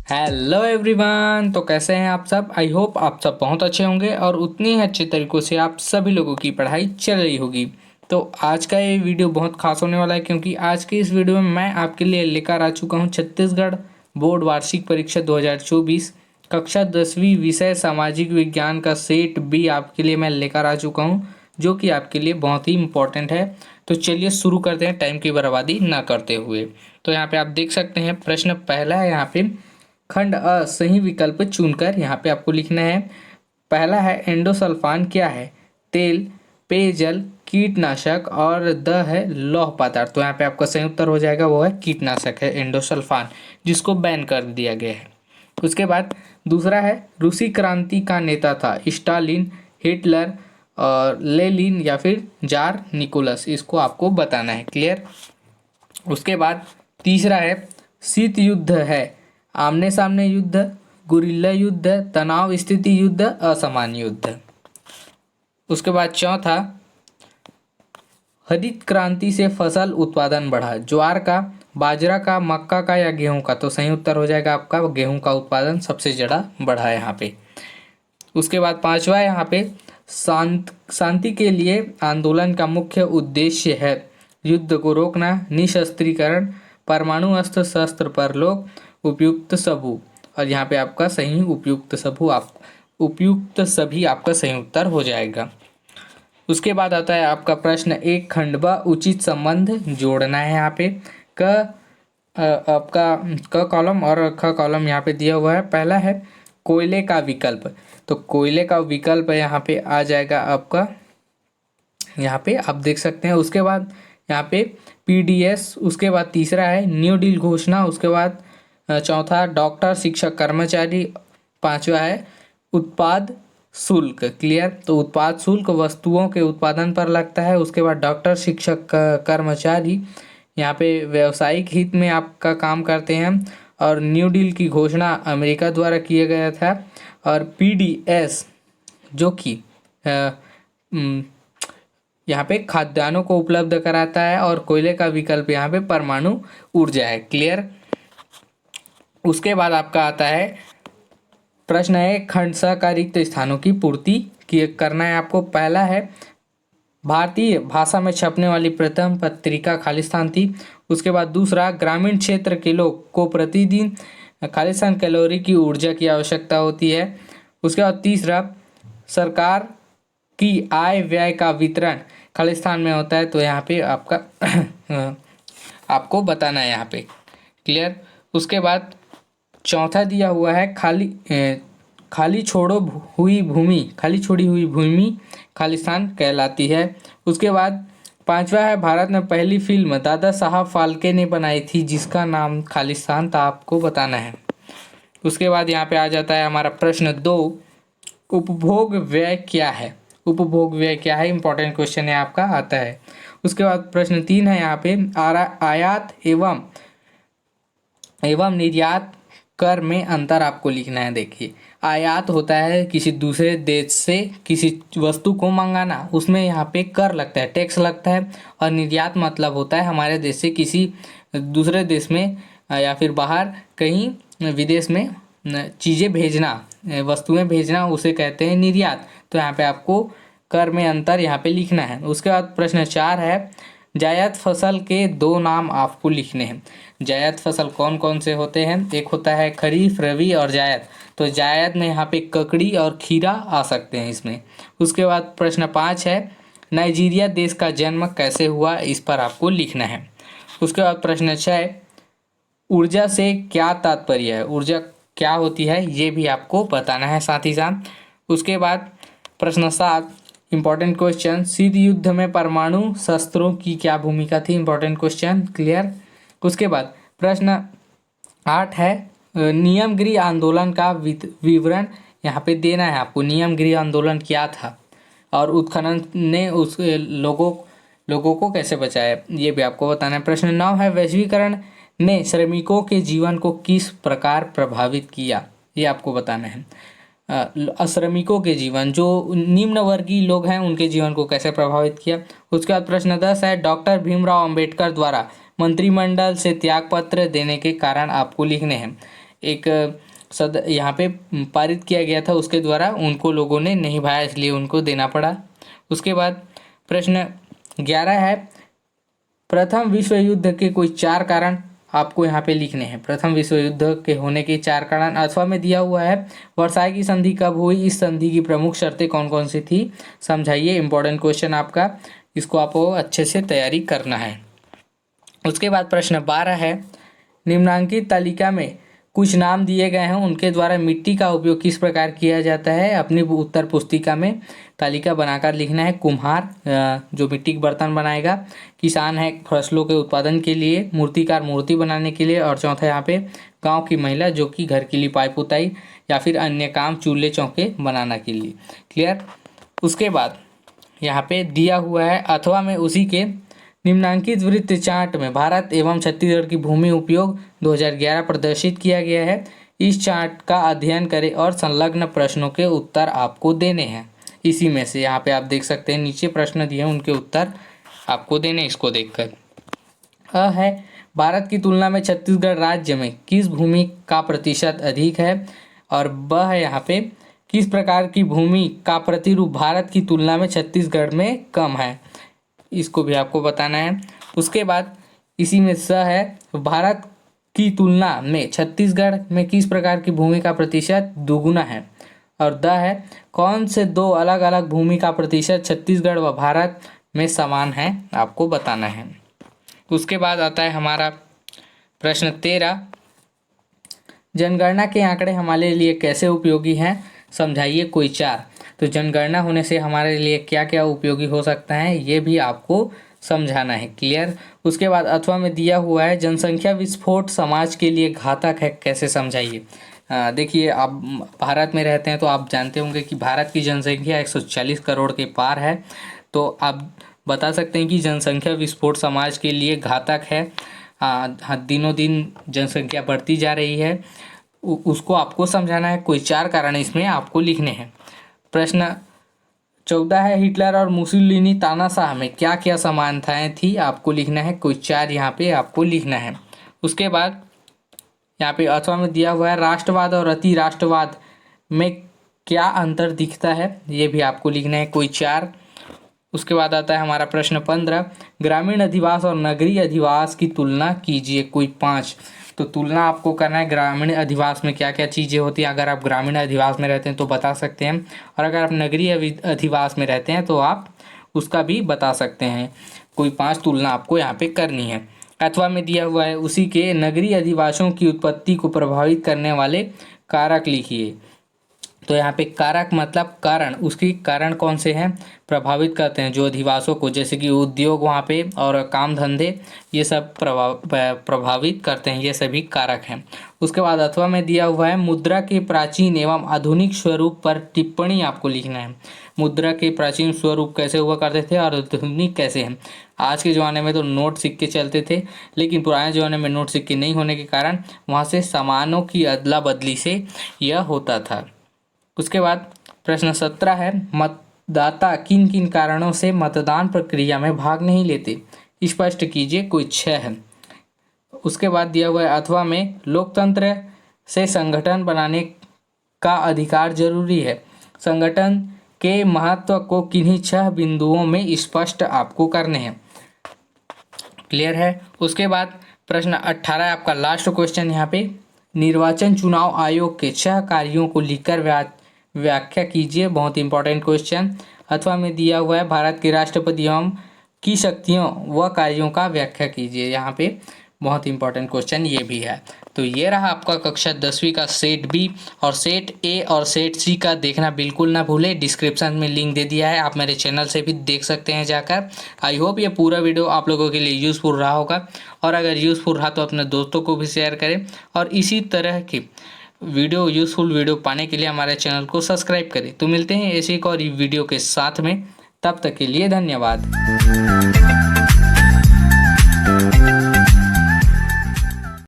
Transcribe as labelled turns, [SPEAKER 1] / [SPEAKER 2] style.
[SPEAKER 1] Hello everyone. तो कैसे हैं आप सब। आई होप आप सब बहुत अच्छे होंगे और उतनी ही अच्छे तरीक़ों से आप सभी लोगों की पढ़ाई चल रही होगी। तो आज का ये वीडियो बहुत खास होने वाला है क्योंकि आज की इस वीडियो में मैं आपके लिए लेकर आ चुका हूँ छत्तीसगढ़ बोर्ड वार्षिक परीक्षा 2024 कक्षा 10वीं विषय सामाजिक विज्ञान का सेट बी आपके लिए मैं लेकर आ चुका हूँ, जो कि आपके लिए बहुत ही इम्पोर्टेंट है। तो चलिए शुरू करते हैं टाइम की बर्बादी ना करते हुए। तो यहाँ पे आप देख सकते हैं प्रश्न पहला है। यहाँ पे खंड अ सही विकल्प चुनकर यहाँ पे आपको लिखना है। पहला है एंडोसल्फान क्या है। तेल, पेयजल, कीटनाशक और द है लौह पदार्थ। तो यहाँ पे आपका सही उत्तर हो जाएगा, वो है कीटनाशक है एंडोसल्फान, जिसको बैन कर दिया गया है। उसके बाद दूसरा है रूसी क्रांति का नेता था स्टालिन, हिटलर और लेनिन या फिर जार निकोलस। इसको आपको बताना है। क्लियर। उसके बाद तीसरा है शीत युद्ध है आमने सामने युद्ध, गुरिल्ला युद्ध, तनाव स्थिति युद्ध, असामान्य युद्ध। उसके बाद चौथा हरित क्रांति से फसल उत्पादन बढ़ा। ज्वार का, बाजरा का, मक्का का या गेहूं का। तो सही उत्तर हो जाएगा आपका गेहूं का उत्पादन सबसे ज़्यादा बढ़ा है यहाँ पे। उसके बाद पांचवा है यहाँ पे शांति के लिए आंदोलन का मुख्य उद्देश्य है युद्ध को रोकना, निशस्त्रीकरण, परमाणु अस्त्र शस्त्र पर लोग, उपयुक्त सबूत। और यहाँ पे आपका सही उपयुक्त सभी आपका सही उत्तर हो जाएगा। उसके बाद आता है आपका प्रश्न एक खंडवा उचित संबंध जोड़ना है। यहाँ पे आपका क कॉलम और ख कॉलम यहाँ पे दिया हुआ है। पहला है कोयले का विकल्प। तो कोयले का विकल्प यहाँ पे आ जाएगा आपका, यहाँ पे आप देख सकते हैं। उसके बाद यहाँ पे पीडीएस। उसके बाद तीसरा है न्यू डील घोषणा। उसके बाद चौथा डॉक्टर, शिक्षक, कर्मचारी। पांचवा है उत्पाद शुल्क। क्लियर। तो उत्पाद शुल्क वस्तुओं के उत्पादन पर लगता है। उसके बाद डॉक्टर, शिक्षक, कर्मचारी यहाँ पे व्यावसायिक हित में आपका काम करते हैं। और न्यू डील की घोषणा अमेरिका द्वारा किया गया था। और पीडीएस जो कि यहाँ पे खाद्यान्नों को उपलब्ध कराता है। और कोयले का विकल्प यहाँ पे परमाणु ऊर्जा है। क्लियर। उसके बाद आपका आता है प्रश्न है खंड स का रिक्त स्थानों की पूर्ति करना है आपको। पहला है भारतीय भाषा में छपने वाली प्रथम पत्रिका खालिस्तान थी। उसके बाद दूसरा ग्रामीण क्षेत्र के लोग को प्रतिदिन खालिस्तान कैलोरी की ऊर्जा की आवश्यकता होती है। उसके बाद तीसरा सरकार की आय व्यय का वितरण खालिस्तान में होता है। तो यहाँ पे आपका आपको बताना है यहाँ पे। क्लियर। उसके बाद चौथा दिया हुआ है खाली छोड़ी हुई भूमि खालिस्तान कहलाती है। उसके बाद पांचवा है भारत में पहली फिल्म दादा साहब फाल्के ने बनाई थी जिसका नाम खालिस्तान था। आपको बताना है। उसके बाद यहाँ पे आ जाता है हमारा प्रश्न 2 उपभोग व्यय क्या है। उपभोग व्यय क्या है, इंपॉर्टेंट क्वेश्चन है आपका, आता है। उसके बाद प्रश्न 3 है यहाँ पे आयात एवं निर्यात कर में अंतर आपको लिखना है। देखिए आयात होता है किसी दूसरे देश से किसी वस्तु को मंगाना, उसमें यहाँ पे कर लगता है, टैक्स लगता है। और निर्यात मतलब होता है हमारे देश से किसी दूसरे देश में या फिर बाहर कहीं विदेश में चीज़ें भेजना, वस्तुएं भेजना, उसे कहते हैं निर्यात। तो यहाँ पे आपको कर में अंतर यहाँ पे लिखना है। उसके बाद प्रश्न 4 है जायद फसल के 2 नाम आपको लिखने हैं। जायद फसल कौन कौन से होते हैं। एक होता है खरीफ, रबी और जायद। तो जायद में यहाँ पे ककड़ी और खीरा आ सकते हैं इसमें। उसके बाद प्रश्न 5 है नाइजीरिया देश का जन्म कैसे हुआ, इस पर आपको लिखना है। उसके बाद प्रश्न 6 ऊर्जा से क्या तात्पर्य है, ऊर्जा क्या होती है, ये भी आपको बताना है साथ ही साथ। उसके बाद प्रश्न 7 इंपॉर्टेंट क्वेश्चन शीत युद्ध में परमाणु शस्त्रों की क्या भूमिका थी। Important question. क्लियर। उसके बाद प्रश्न 8 है नियमगिरी आंदोलन का विवरण यहाँ पे देना है आपको। नियमगिरी आंदोलन क्या था और उत्खनन ने उस लोगों को कैसे बचाया, ये भी आपको बताना है। प्रश्न 9 है वैश्वीकरण ने श्रमिकों के जीवन को किस प्रकार प्रभावित किया, ये आपको बताना है। श्रमिकों के जीवन, जो निम्न वर्गीय लोग हैं उनके जीवन को कैसे प्रभावित किया। उसके बाद प्रश्न 10 है डॉक्टर भीमराव अंबेडकर द्वारा मंत्रिमंडल से त्यागपत्र देने के कारण आपको लिखने हैं। एक यहाँ पे पारित किया गया था, उसके द्वारा उनको लोगों ने नहीं भाया, इसलिए उनको देना पड़ा। उसके बाद प्रश्न 11 है, प्रथम विश्व युद्ध के कोई 4 कारण आपको यहाँ पे लिखने हैं। प्रथम विश्व युद्ध के होने के 4 कारण अथवा में दिया हुआ है। वर्साई की संधि कब हुई, इस संधि की प्रमुख शर्तें कौन कौन सी थी, समझाइए। इंपॉर्टेंट क्वेश्चन आपका, इसको आपको अच्छे से तैयारी करना है। उसके बाद प्रश्न 12 है, निम्नांकित तालिका में कुछ नाम दिए गए हैं, उनके द्वारा मिट्टी का उपयोग किस प्रकार किया जाता है। अपनी उत्तर पुस्तिका में तालिका बनाकर लिखना है। कुम्हार जो मिट्टी के बर्तन बनाएगा, किसान है फसलों के उत्पादन के लिए, मूर्तिकार मूर्ति बनाने के लिए, और चौथा यहाँ पे गांव की महिला जो कि घर की लिपाई पुताई या फिर अन्य काम चूल्हे चौके बनाना के लिए। क्लियर। उसके बाद यहाँ पे दिया हुआ है, अथवा में उसी के निम्नांकित वृत्त चार्ट में भारत एवं छत्तीसगढ़ की भूमि उपयोग 2011 प्रदर्शित किया गया है। इस चार्ट का अध्ययन करें और संलग्न प्रश्नों के उत्तर आपको देने हैं। इसी में से यहाँ पे आप देख सकते हैं नीचे प्रश्न दिए हैं, उनके उत्तर आपको देने, इसको देखकर। अ है, भारत की तुलना में छत्तीसगढ़ राज्य में किस भूमि का प्रतिशत अधिक है। और ब है यहाँ पे, किस प्रकार की भूमि का प्रतिरूप भारत की तुलना में छत्तीसगढ़ में कम है, इसको भी आपको बताना है। उसके बाद इसी में स है, भारत की तुलना में छत्तीसगढ़ में किस प्रकार की भूमि का प्रतिशत दुगुना है। और द है, कौन से 2 अलग अलग भूमि का प्रतिशत छत्तीसगढ़ व भारत में समान है, आपको बताना है। उसके बाद आता है हमारा प्रश्न 13, जनगणना के आंकड़े हमारे लिए कैसे उपयोगी हैं, समझाइए कोई 4। तो जनगणना होने से हमारे लिए क्या क्या उपयोगी हो सकता है, ये भी आपको समझाना है। क्लियर। उसके बाद अथवा में दिया हुआ है, जनसंख्या विस्फोट समाज के लिए घातक है, कैसे समझाइए। देखिए, आप भारत में रहते हैं तो आप जानते होंगे कि भारत की जनसंख्या 140 करोड़ के पार है। तो आप बता सकते हैं कि जनसंख्या विस्फोट समाज के लिए घातक है। दिनों दिन जनसंख्या बढ़ती जा रही है, उसको आपको समझाना है। कोई 4 कारण इसमें आपको लिखने हैं। प्रश्न 14 है, हिटलर और मुसोलिनी तानाशाह में क्या क्या समानताएं थी, आपको लिखना है। कोई 4 यहाँ पे आपको लिखना है। उसके बाद यहाँ पे अथवा में दिया हुआ है, राष्ट्रवाद और अति राष्ट्रवाद में क्या अंतर दिखता है, ये भी आपको लिखना है। कोई 4। उसके बाद आता है हमारा प्रश्न 15, ग्रामीण अधिवास और नगरीय अधिवास की तुलना कीजिए। कोई 5। तो तुलना आपको करना है, ग्रामीण अधिवास में क्या क्या चीज़ें होती हैं। अगर आप ग्रामीण अधिवास में रहते हैं तो बता सकते हैं, और अगर आप नगरीय अधिवास में रहते हैं तो आप उसका भी बता सकते हैं। कोई 5 तुलना आपको यहाँ पे करनी है। अथवा में दिया हुआ है, उसी के नगरीय अधिवासों की उत्पत्ति को प्रभावित करने वाले कारक लिखिए। तो यहाँ पे कारक मतलब कारण, उसकी कारण कौन से हैं प्रभावित करते हैं जो अधिवासों को, जैसे कि उद्योग वहाँ पे और काम धंधे, ये सब प्रभावित करते हैं, ये सभी कारक हैं। उसके बाद अथवा में दिया हुआ है, मुद्रा के प्राचीन एवं आधुनिक स्वरूप पर टिप्पणी आपको लिखना है। मुद्रा के प्राचीन स्वरूप कैसे हुआ करते थे और आधुनिक कैसे हैं। आज के ज़माने में तो नोट सिक्के चलते थे, लेकिन पुराने ज़माने में नोट सिक्के नहीं होने के कारण वहाँ से सामानों की अदला बदली से यह होता था। उसके बाद प्रश्न 17 है, मतदाता किन किन कारणों से मतदान प्रक्रिया में भाग नहीं लेते, स्पष्ट कीजिए। कोई 6 है। उसके बाद दिया हुआ है, अथवा में लोकतंत्र से संगठन बनाने का अधिकार जरूरी है, संगठन के महत्व को किन्हीं 6 बिंदुओं में स्पष्ट आपको करने हैं। क्लियर है। उसके बाद प्रश्न 18 है आपका लास्ट क्वेश्चन यहाँ पे, निर्वाचन चुनाव आयोग के 6 कार्यों को लिखकर व्याख्या कीजिए। बहुत इंपॉर्टेंट क्वेश्चन। अथवा में दिया हुआ है, भारत के राष्ट्रपति एवं की शक्तियों व कार्यों का व्याख्या कीजिए। यहाँ पे बहुत इंपॉर्टेंट क्वेश्चन ये भी है। तो ये रहा आपका कक्षा 10वीं का सेट बी, और सेट ए और सेट सी का देखना बिल्कुल ना भूलें। डिस्क्रिप्शन में लिंक दे दिया है, आप मेरे चैनल से भी देख सकते हैं जाकर। आई होप ये पूरा वीडियो आप लोगों के लिए यूज़फुल रहा होगा, और अगर यूज़फुल रहा तो अपने दोस्तों को भी शेयर करें, और इसी तरह की यूज़फुल वीडियो पाने के लिए हमारे चैनल को सब्सक्राइब करें। तो मिलते हैं ऐसे एक और वीडियो के साथ में, तब तक के लिए धन्यवाद।